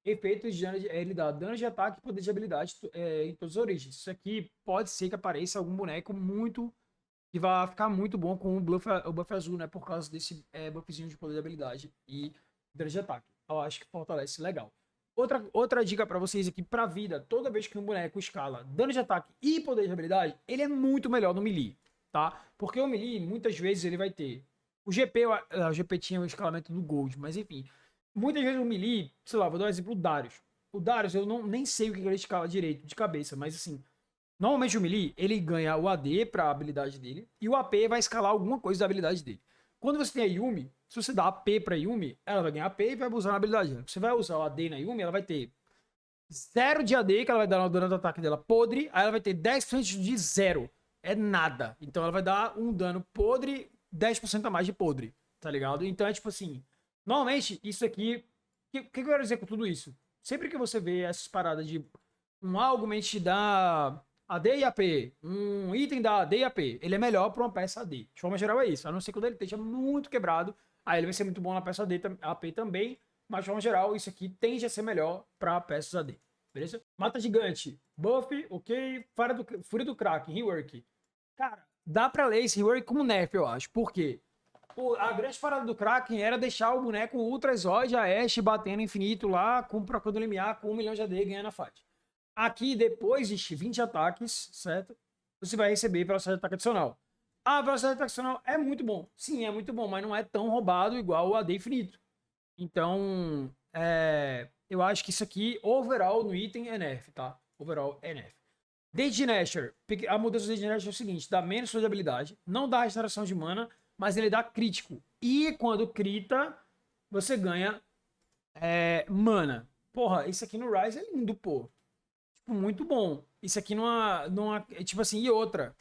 efeitos de dano, ele dá dano de ataque e poder de habilidade em todas as origens. Isso aqui pode ser que apareça algum boneco que vai ficar muito bom com o buff azul, né? Por causa desse buffzinho de poder de habilidade e dano de ataque. Eu acho que fortalece legal. Outra dica para vocês aqui, pra vida, toda vez que um boneco escala dano de ataque e poder de habilidade, ele é muito melhor no melee, tá? Porque o melee, muitas vezes, ele vai ter o GP tinha o escalamento do Gold, mas enfim. Muitas vezes o melee, sei lá, vou dar um exemplo, o Darius. O Darius, eu nem sei o que ele escala direito, de cabeça, mas assim, normalmente o melee, ele ganha o AD pra habilidade dele, e o AP vai escalar alguma coisa da habilidade dele. Quando você tem a Yumi, se você dá AP pra Yumi, ela vai ganhar AP e vai abusar na habilidade dela. Você vai usar o AD na Yumi, ela vai ter 0 de AD, que ela vai dar no dano do ataque dela podre, aí ela vai ter 10% de 0. É nada. Então ela vai dar um dano podre, 10% a mais de podre, tá ligado? Então é tipo assim, normalmente isso aqui, o que eu quero dizer com tudo isso? Sempre que você vê essas paradas de um augment da AD e AP, um item da AD e AP, ele é melhor pra uma peça AD. De forma geral é isso, a não ser quando ele esteja muito quebrado, aí ele vai ser muito bom na peça AD, AP também, mas de forma geral isso aqui tende a ser melhor pra peças AD. Beleza? Mata Gigante, buff, ok, Fúria do Kraken, rework. Cara, dá pra ler esse rework como nerf, eu acho. Por quê? A grande parada do Kraken era deixar o boneco Ultra Zod, a Ashe batendo infinito lá, procurando limiar com 1 milhão de AD ganhando a fight. Aqui, depois de 20 ataques, certo? Você vai receber velocidade de ataque adicional. A velocidade de ataque adicional é muito bom. Sim, é muito bom, mas não é tão roubado igual o AD infinito. Então, eu acho que isso aqui, overall, no item é nerf, tá? Overall é nerf. Dead Nasher. A mudança do Dead Nasher é o seguinte: dá menos de habilidade, não dá restauração de mana, mas ele dá crítico. E quando crita, você ganha mana. Porra, isso aqui no Rise é lindo, pô. Tipo, muito bom. Isso aqui tipo assim, e outra.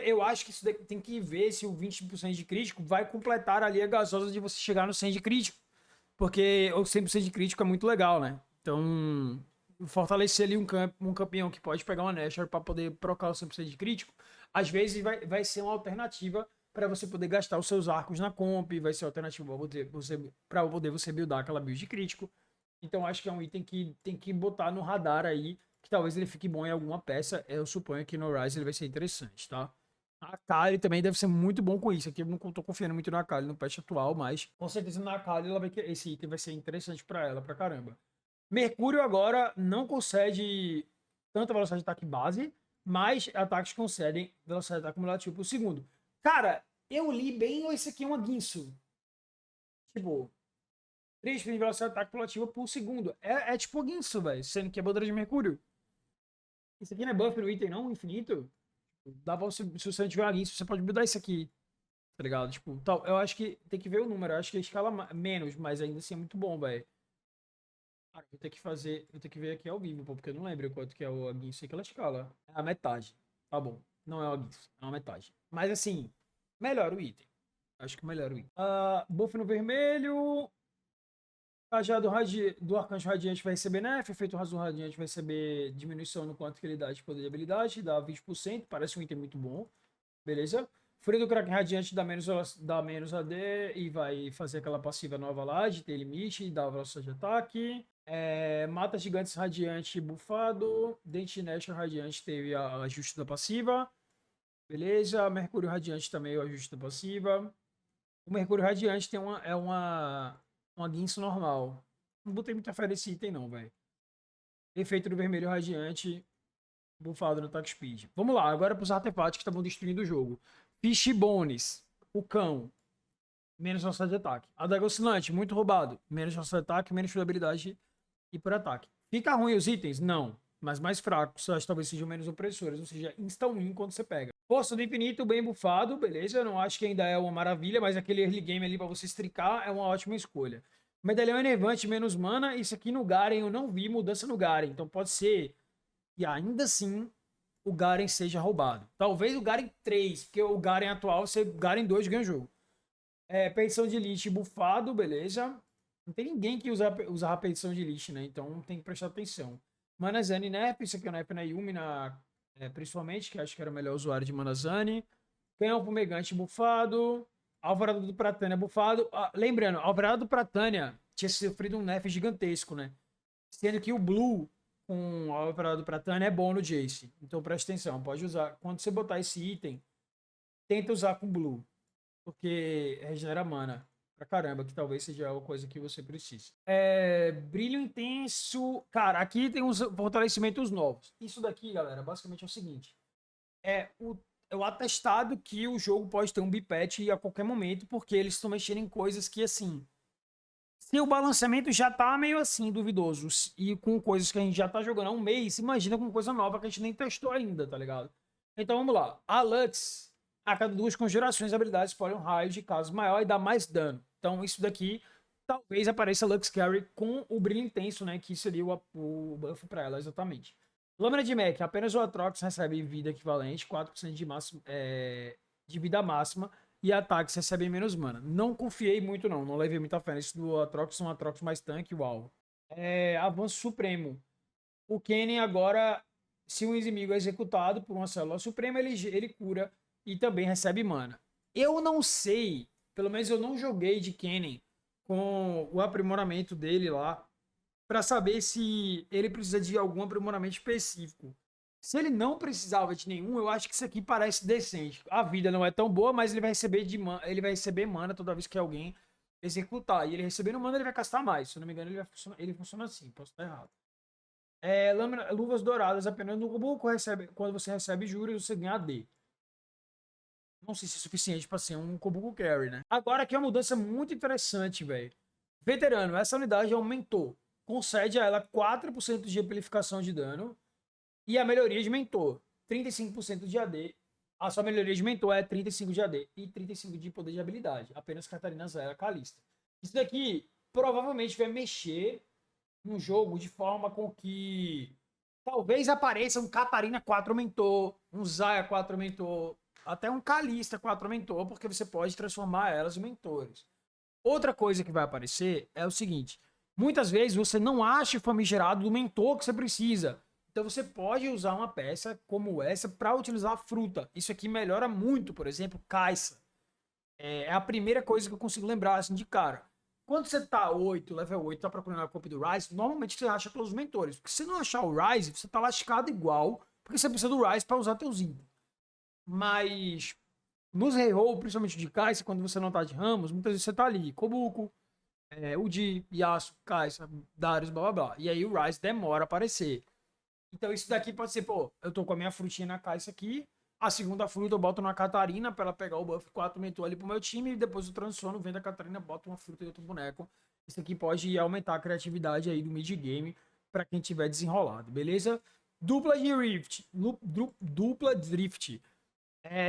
Eu acho que isso tem que ver se o 20% de crítico vai completar ali a gasosa de você chegar no 100 de crítico. Porque o 100% de crítico é muito legal, né? Então, fortalecer ali um campeão que pode pegar uma Nashor para poder procar o 100% de crítico, às vezes vai ser uma alternativa para você poder gastar os seus arcos na comp, vai ser alternativo para poder você buildar aquela build de crítico. Então acho que é um item que tem que botar no radar aí, que talvez ele fique bom em alguma peça. Eu suponho que no Rise ele vai ser interessante, tá? A Akali também deve ser muito bom com isso. Aqui eu não tô confiando muito na Akali no patch atual, mas com certeza na Akali esse item vai ser interessante para ela, pra caramba. Mercúrio agora não concede tanta velocidade de ataque base, mas ataques concedem velocidade de ataque cumulativa por segundo. Cara, eu li bem ou esse aqui é uma Guinso? Tipo, 3 de velocidade de ataque cumulativa por segundo. É tipo Guinso, velho, sendo que é bandeira de Mercúrio. Isso aqui não é buff no item, não? Infinito? Dá pra você, se você não tiver uma Guinso, você pode mudar isso aqui. Tá ligado? Tipo, tal, eu acho que tem que ver o número. Eu acho que a escala menos, mas ainda assim é muito bom, velho. Cara, vou ter que ver aqui ao vivo, pô, porque eu não lembro quanto que é a Guinso aquela escala. É a metade. Tá bom. Não é a Guinso, é uma metade. Mas assim, melhora o item. Acho que melhora o item. Buff no vermelho. Cajado do Arcanjo Radiante vai receber nerf. Efeito Razão Radiante vai receber diminuição no quanto que ele dá de poder de habilidade. Dá 20%. Parece um item muito bom. Beleza? Fúria do Kraken Radiante dá menos AD e vai fazer aquela passiva nova lá de ter limite e dá velocidade de ataque. Mata Gigantes Radiante bufado. Dente Nester Radiante teve a ajuste da passiva. Beleza. Mercúrio Radiante também o ajuste da passiva. O Mercúrio Radiante tem uma Guinso normal. Não botei muita fé nesse item não, velho. Efeito do Vermelho Radiante bufado no attack speed. Vamos lá, agora para os artefatos que estavam destruindo o jogo. Fish Bones, o cão, menos velocidade de ataque. Adaga Oscilante, muito roubado. Menos velocidade de ataque, menos durabilidade e por ataque. Fica ruim os itens? Não. Mas mais fracos, acho que talvez sejam menos opressores, ou seja, insta-win quando você pega. Força do Infinito, bem bufado, beleza? Eu não acho que ainda é uma maravilha, mas aquele early game ali pra você estricar é uma ótima escolha. Medalhão Enervante, menos mana. Isso aqui no Garen eu não vi mudança no Garen, então pode ser que ainda assim o Garen seja roubado. Talvez o Garen 3, porque o Garen atual, você Garen 2 ganha o jogo. Perdição de Elite bufado, beleza? Não tem ninguém que usar a perdição de Elite, né? Então tem que prestar atenção. Manazani Nerf, isso aqui é o Nerf na Yumi, principalmente, que acho que era o melhor usuário de Manazani. Canhão Fumegante bufado. Alvorada do Pratânia bufado. Lembrando, Alvorada do Pratânia tinha sofrido um nerf gigantesco, né? Sendo que o Blue com a Alvorada do Pratânia é bom no Jace. Então presta atenção, pode usar. Quando você botar esse item, tenta usar com Blue. Porque regenera mana pra caramba, que talvez seja a coisa que você precise. Brilho intenso. Cara, aqui tem uns fortalecimentos novos. Isso daqui, galera, basicamente é o seguinte. É o atestado que o jogo pode ter um bipatch a qualquer momento, porque eles estão mexendo em coisas que, assim... Se o balanceamento já tá meio assim, duvidoso, e com coisas que a gente já tá jogando há um mês, imagina com coisa nova que a gente nem testou ainda, tá ligado? Então vamos lá. A Lux, a cada 2 conjurações, habilidades espalha um raio de caso maior e dá mais dano. Então isso daqui, talvez apareça Lux Carry com o brilho intenso, né? Que seria o buff pra ela, exatamente. Lâmina de Mech, apenas o Atrox recebe vida equivalente, 4% de vida máxima, e ataques recebem menos mana. Não confiei muito não levei muita fé nesse do Atrox, um Atrox mais tanque, uau. Avanço Supremo. O Kennen agora, se um inimigo é executado por uma célula suprema, ele cura e também recebe mana. Eu não sei, pelo menos eu não joguei de Kennen com o aprimoramento dele lá, para saber se ele precisa de algum aprimoramento específico. Se ele não precisava de nenhum, eu acho que isso aqui parece decente. A vida não é tão boa, mas ele vai receber mana toda vez que alguém executar. E ele recebendo mana, ele vai castar mais. Se eu não me engano, ele funciona assim. Posso estar errado. Luvas douradas apenas no Kubuku. Quando você recebe juros, você ganha AD. Não sei se é suficiente para ser um Kubuku Carry, né? Agora aqui é uma mudança muito interessante, velho. Veterano, essa unidade aumentou. Concede a ela 4% de amplificação de dano. E a melhoria de mentor, 35% de AD. A sua melhoria de mentor é 35 de AD e 35 de poder de habilidade. Apenas Catarina Zera Calista. Isso daqui provavelmente vai mexer no jogo de forma com que talvez apareça um Catarina 4 mentor, um Zaya 4 mentor, até um Calista 4 mentor, porque você pode transformar elas em mentores. Outra coisa que vai aparecer é o seguinte. Muitas vezes você não acha o famigerado do mentor que você precisa. Então você pode usar uma peça como essa para utilizar a fruta. Isso aqui melhora muito, por exemplo, Caixa. É a primeira coisa que eu consigo lembrar, assim, de cara. Quando você tá 8, level 8, tá procurando a copy do Rise, normalmente você acha pelos mentores. Porque se não achar o Rise, você tá lascado igual, porque você precisa do Rise pra usar teus itens. Mas nos reroll, principalmente de Kai'Sa, quando você não tá de Ramos, muitas vezes você tá ali, Kobuko, Uji, Yasuo, Kai'Sa, Darius, blá blá blá. E aí o Rise demora a aparecer. Então isso daqui pode ser, pô, eu tô com a minha frutinha na Kai'Sa aqui, a segunda fruta eu boto na Catarina pra ela pegar o buff 4 mentor ali pro meu time, e depois eu transformo, vendo a Catarina, boto uma fruta e outro boneco. Isso aqui pode aumentar a criatividade aí do mid-game pra quem tiver desenrolado, beleza? Dupla de Rift, dupla Drift.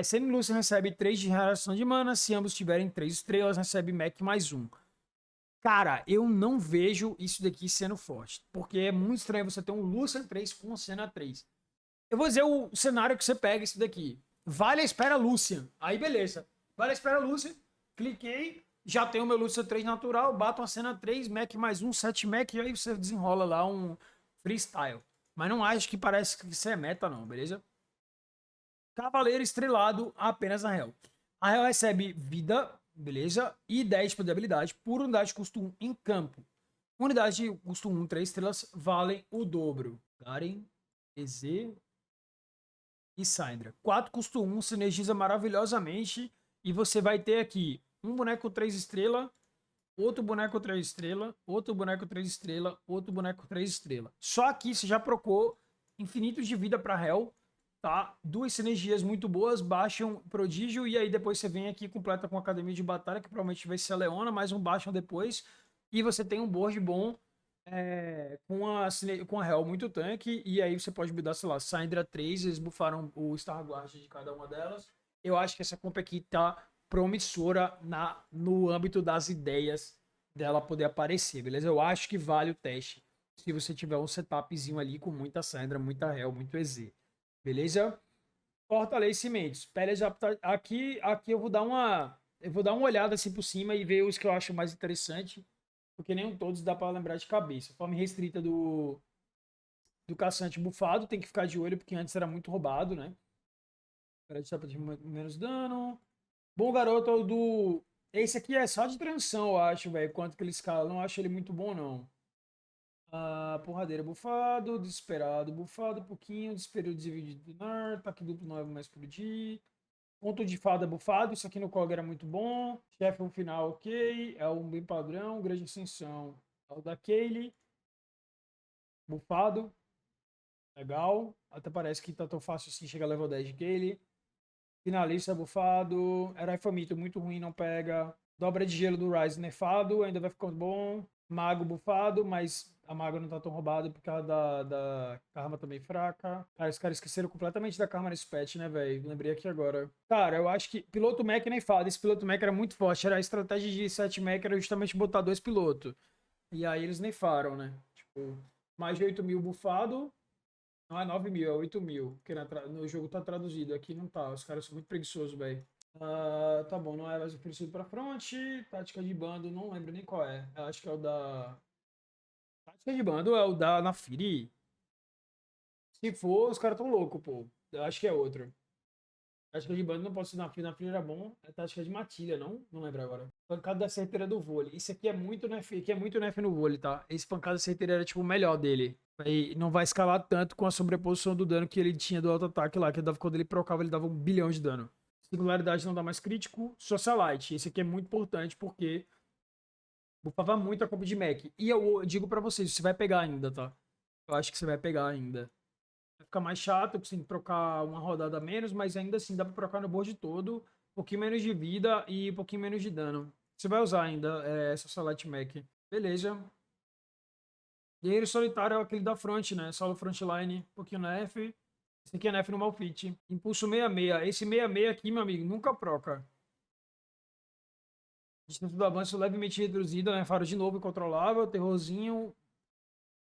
Semi-Lucian recebe 3 de regeneração de mana. Se ambos tiverem 3 estrelas, recebe Mech mais 1. Cara, eu não vejo isso daqui sendo forte. Porque é muito estranho você ter um Lucian 3 com um Senna 3. Eu vou dizer o cenário que você pega isso daqui. Vale a espera Lucian. Aí beleza. Vale a espera Lucian. Cliquei. Já tenho o meu Lucian 3 natural. Bato uma Senna 3, Mech mais 1, 7 Mech. E aí você desenrola lá um freestyle. Mas não acho que parece que isso é meta não, beleza? Cavaleiro estrelado apenas na Hell. A Hell recebe vida, beleza? E 10 de habilidade por unidade de custo 1 em campo. Unidade de custo 1, 3 estrelas, valem o dobro. Garen, EZ e Syndra. 4 custo 1, sinergiza maravilhosamente. E você vai ter aqui um boneco 3 estrelas, outro boneco 3 estrelas, outro boneco 3 estrelas, outro boneco 3 estrelas. Só aqui você já procurou infinitos de vida para Hell. Tá? 2 sinergias muito boas, baixam Prodígio e aí depois você vem aqui e completa com Academia de Batalha, que provavelmente vai ser a Leona, mais um baixam depois. E você tem um board bom com a Hell muito tanque. E aí você pode buildar, sei lá, Syndra 3, eles buffaram o Starguard de cada uma delas. Eu acho que essa comp aqui tá promissora no âmbito das ideias dela poder aparecer, beleza? Eu acho que vale o teste se você tiver um setupzinho ali com muita Syndra, muita Hell, muito EZ. Beleza? Fortalecimentos. Peles aqui eu vou dar uma olhada assim por cima e ver os que eu acho mais interessante, porque nem todos dá para lembrar de cabeça. Forma restrita do caçante bufado, tem que ficar de olho porque antes era muito roubado, né? Para menos dano. Bom garoto é o do esse aqui é só de transição, eu acho, velho. Quanto que ele escala, não acho ele muito bom não. Porradeira bufado, desesperado bufado, pouquinho, desespero dividido do nar, ataque duplo 9 mais explodir. Ponto de fada bufado, isso aqui no COG era muito bom. Chefe no final, ok. É um bem padrão. Grande ascensão é o da Kaylee. Bufado. Legal. Até parece que tá tão fácil assim chegar a level 10 de Kaylee. Finalista bufado. Herói faminto muito ruim, não pega. Dobra de gelo do Rise nerfado, ainda vai ficar bom. Mago bufado, mas a maga não tá tão roubada por causa da Karma também fraca. Cara, os caras esqueceram completamente da Karma nesse patch, né, velho? Lembrei aqui agora. Cara, eu acho que piloto mech nem fala. Esse piloto mech era muito forte. Era a estratégia de 7 mech, era justamente botar 2 pilotos. E aí eles nerfaram, né? Tipo, mais de 8 mil bufado. Não é 9 mil, é 8 mil. Porque no jogo tá traduzido. Aqui não tá. Os caras são muito preguiçosos, velho. Tá bom, não é mais oferecido pra front. Tática de bando, não lembro nem qual é. Eu acho que é o da. Tática de bando é o da Naafiri. Se for, os caras tão loucos, pô. Eu acho que é outro. Tática de bando não pode ser Naafiri. Naafiri era bom. É tática de matilha, não? Não lembro agora. Pancada da certeira do vôlei. Isso aqui é muito nef, aqui é muito nef no vôlei, tá? Esse pancada da certeira era tipo o melhor dele. E não vai escalar tanto com a sobreposição do dano que ele tinha do auto-ataque lá, que quando ele procava, ele dava 1 bilhão de dano. Singularidade não dá mais crítico. Socialite. Esse aqui é muito importante porque bufava muito a comp de mech. E eu digo pra vocês, você vai pegar ainda, tá? Eu acho que você vai pegar ainda. Vai ficar mais chato, você tem que trocar uma rodada a menos, mas ainda assim dá pra trocar no board todo. Um pouquinho menos de vida e um pouquinho menos de dano. Você vai usar ainda Socialite mech. Beleza. Guerreiro solitário é aquele da front, né? Solo frontline, um pouquinho na F. Esse aqui é Nef no Malfit. Impulso 66. Esse 66 aqui, meu amigo, nunca proca. Distância do avanço levemente reduzida, né? Faro de novo, incontrolável. Terrorzinho.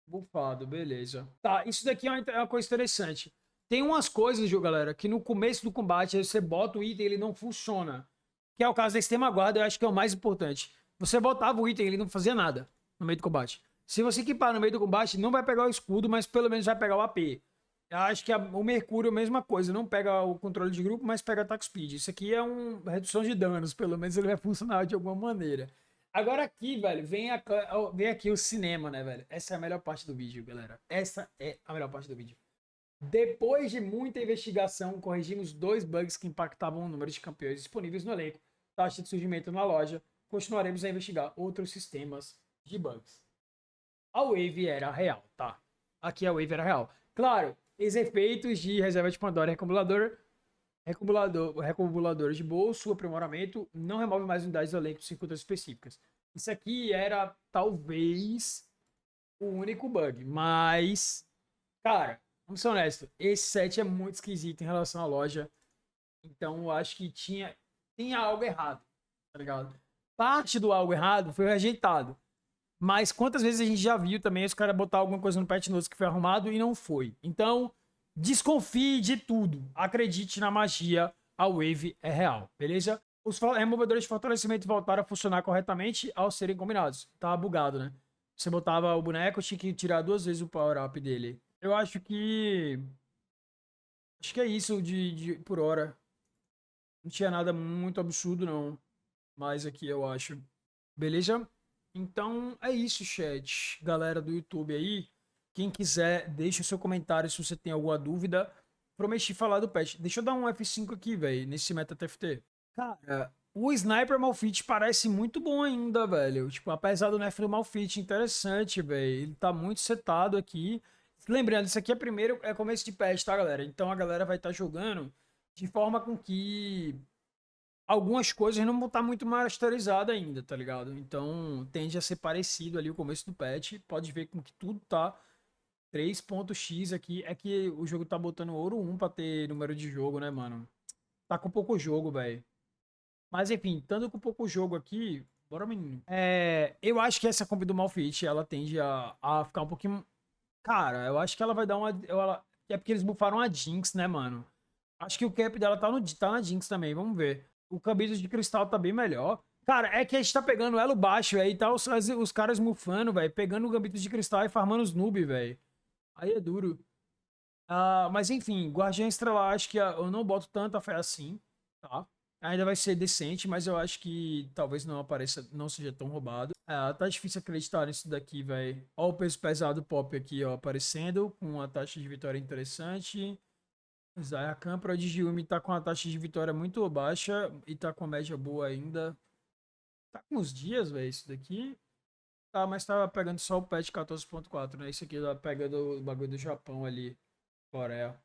Bufado, beleza. Tá, isso daqui é uma coisa interessante. Tem umas coisas, viu, galera, que no começo do combate você bota o item e ele não funciona. Que é o caso da extrema guarda, eu acho que é o mais importante. Você botava o item e ele não fazia nada no meio do combate. Se você equipar no meio do combate, não vai pegar o escudo, mas pelo menos vai pegar o AP. Eu acho que o Mercúrio é a mesma coisa, não pega o controle de grupo, mas pega attack speed. Isso aqui é uma redução de danos, pelo menos ele vai funcionar de alguma maneira. Agora aqui, velho, vem aqui o cinema, né, velho? Essa é a melhor parte do vídeo, galera. Essa é a melhor parte do vídeo. Depois de muita investigação, corrigimos 2 bugs que impactavam o número de campeões disponíveis no elenco, taxa de surgimento na loja. Continuaremos a investigar outros sistemas de bugs. A Wave era real, tá? Aqui a Wave era real. Claro, os efeitos de reserva de Pandora e recumulador de bolso, aprimoramento, não remove mais unidades do elenco de circuitos específicas. Isso aqui era talvez o único bug, mas, cara, vamos ser honestos, esse set é muito esquisito em relação à loja, então eu acho que tinha algo errado, tá ligado? Parte do algo errado foi rejeitado. Mas quantas vezes a gente já viu também os caras botar alguma coisa no patch notes que foi arrumado e não foi. Então, desconfie de tudo. Acredite na magia. A Wave é real, beleza? Os removedores de fortalecimento voltaram a funcionar corretamente ao serem combinados. Tava bugado, né? Você botava o boneco, tinha que tirar 2 vezes o power-up dele. Eu acho que... Acho que é isso por hora. Não tinha nada muito absurdo, não. Mas aqui eu acho. Beleza? Então é isso, chat. Galera do YouTube aí, quem quiser, deixa o seu comentário se você tem alguma dúvida. Prometi falar do patch. Deixa eu dar um F5 aqui, velho, nesse meta TFT. Cara, o Sniper Malfit parece muito bom ainda, velho. Tipo, apesar do nerf do Malfit, interessante, velho. Ele tá muito setado aqui. Lembrando, isso aqui é começo de patch, tá, galera? Então a galera vai estar jogando de forma com que algumas coisas não vão estar muito masterizadas ainda, tá ligado? Então tende a ser parecido ali o começo do patch. Pode ver com que tudo tá 3.x aqui. É que o jogo tá botando ouro 1 pra ter número de jogo, né, mano? Tá com pouco jogo, velho. Mas enfim, tanto com pouco jogo aqui, bora, menino. Eu acho que essa comp do Malfit, ela tende a ficar um pouquinho. Cara, eu acho que ela vai dar uma. É porque eles bufaram a Jinx, né, mano? Acho que o cap dela tá na Jinx também, vamos ver. O Cambidos de Cristal tá bem melhor. Cara, é que a gente tá pegando elo baixo, aí tá os caras mufando, velho. Pegando o Gambitos de Cristal e farmando os noob, velho. Aí é duro. Mas enfim, Guardiã Estrelar, acho que eu não boto tanta fé assim, tá? Ainda vai ser decente, mas eu acho que talvez não apareça, não seja tão roubado. Tá difícil acreditar nisso daqui, velho. Ó o peso pesado pop aqui, ó, aparecendo, com uma taxa de vitória interessante. Zayakan Prodigium tá com a taxa de vitória muito baixa e tá com a média boa ainda. Tá com uns dias, velho, isso daqui. Tá, mas tava pegando só o patch 14.4, né? Isso aqui tá pegando o bagulho do Japão ali, Coreia.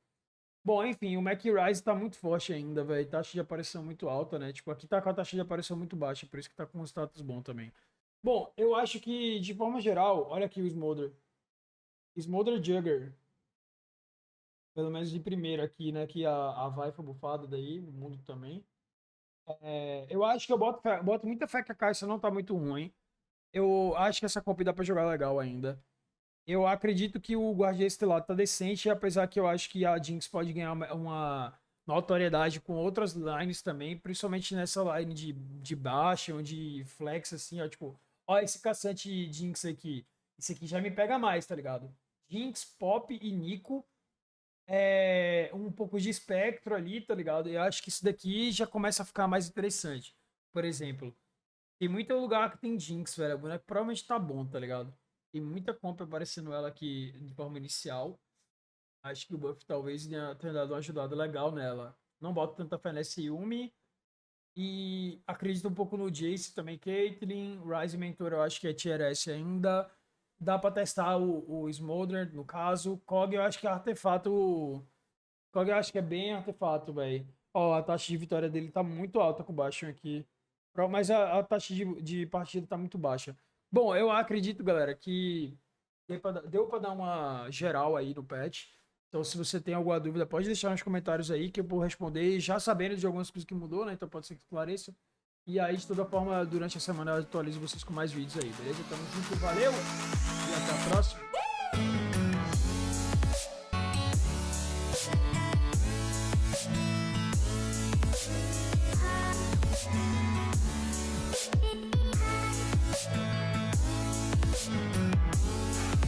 Bom, enfim, o Mac Rise tá muito forte ainda, velho. Taxa de aparição muito alta, né? Tipo, aqui tá com a taxa de aparição muito baixa, por isso que tá com um status bom também. Bom, eu acho que, de forma geral, olha aqui o Smolder. Smolder Jugger. Pelo menos de primeiro aqui, né? Que a Vai foi bufada daí, o mundo também. Eu acho que eu boto muita fé que a caixa não tá muito ruim. Eu acho que essa comp dá pra jogar legal ainda. Eu acredito que o Guardiã Estelar tá decente, apesar que eu acho que a Jinx pode ganhar uma notoriedade com outras lines também, principalmente nessa line de baixa, onde flex, assim, ó, tipo, ó, esse caçante Jinx aqui. Esse aqui já me pega mais, tá ligado? Jinx, Pop e Nico. Um pouco de espectro ali, tá ligado? Eu acho que isso daqui já começa a ficar mais interessante. Por exemplo, tem muito lugar que tem Jinx, velho. A boneca provavelmente tá bom, tá ligado? Tem muita compra aparecendo ela aqui de forma inicial. Acho que o buff talvez tenha dado uma ajudada legal nela. Não boto tanta fé nessa Yumi. E acredito um pouco no Jace também. Caitlyn, Ryze Mentor, eu acho que é Tier S ainda. Dá pra testar o Smolder, no caso. Kog, eu acho que é artefato. Kog, eu acho que é bem artefato, velho. Ó, a taxa de vitória dele tá muito alta com o Bastion aqui. Mas a taxa de partida tá muito baixa. Bom, eu acredito, galera, que deu pra dar uma geral aí no patch. Então, se você tem alguma dúvida, pode deixar nos comentários aí que eu vou responder, já sabendo de algumas coisas que mudou, né? Então pode ser que esclareça. E aí, de toda forma, durante a semana eu atualizo vocês com mais vídeos aí, beleza? Tamo junto, valeu e até a próxima.